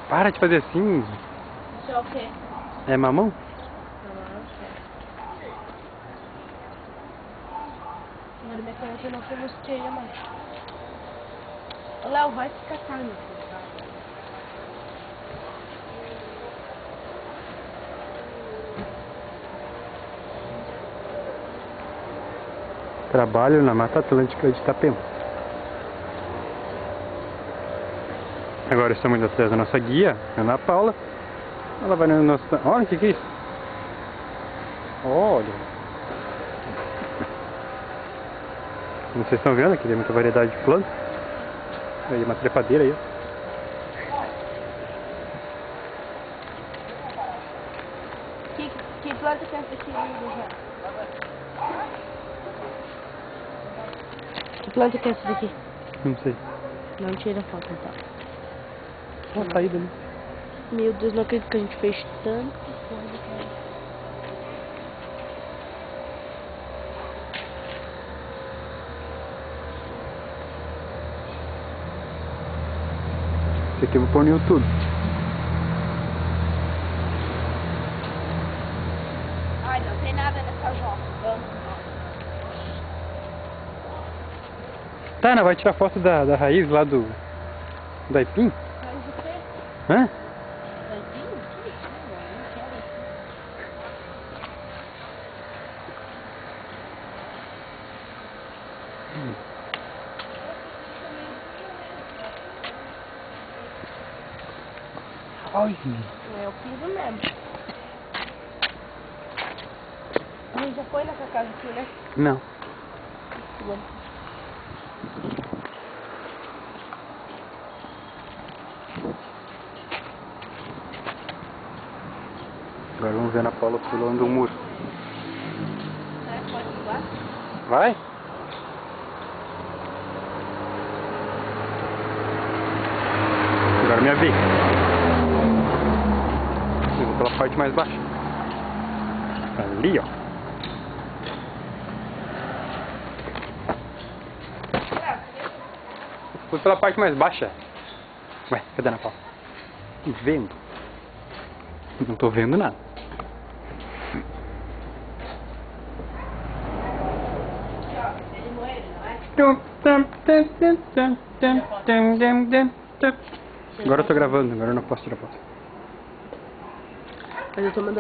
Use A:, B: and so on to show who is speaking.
A: Para de fazer assim.
B: Isso é o quê?
A: É mamão?
B: Agora minha caneta não foi mosqueira mais. Ô Léo, vai se catar, meu filho.
A: Trabalho na Mata Atlântica de Itapema. Agora estamos indo atrás da nossa guia, Ana Paula. Ela vai no nosso... Olha o que é isso? Olha. Como vocês estão vendo, aqui tem muita variedade de plantas. Aí uma trepadeira aí.
B: Que planta que é essa aqui, já? Que planta que é essa daqui?
A: Não sei.
B: Não tira foto, então.
A: Uma saída ali.
B: Meu Deus, não acredito que a gente fez tanto coisa, cara.
A: Esse aqui eu vou pôr no YouTube.
B: Ai, não tem nada nessa jossa. Vamos.
A: Tá, Ana, vai tirar foto da raiz lá do aipim?
B: Raiz do quê?
A: Hã?
B: Aipim? Que isso? Não quero.
A: Ai.
B: É o piso mesmo. A gente já foi nessa casa aqui, né?
A: Não. Agora vamos ver a Ana Paula pulando o muro.
B: Pode pular?
A: Vai? Agora minha vez. Eu vou pela parte mais baixa. Ali, ó. Fui pela parte mais baixa. Ué, cadê a Ana Paula? Tô vendo? Não tô vendo nada.
B: Ele moeu, não é?
A: Agora eu tô gravando, agora eu não posso tirar foto.
B: Mas eu tô mandando.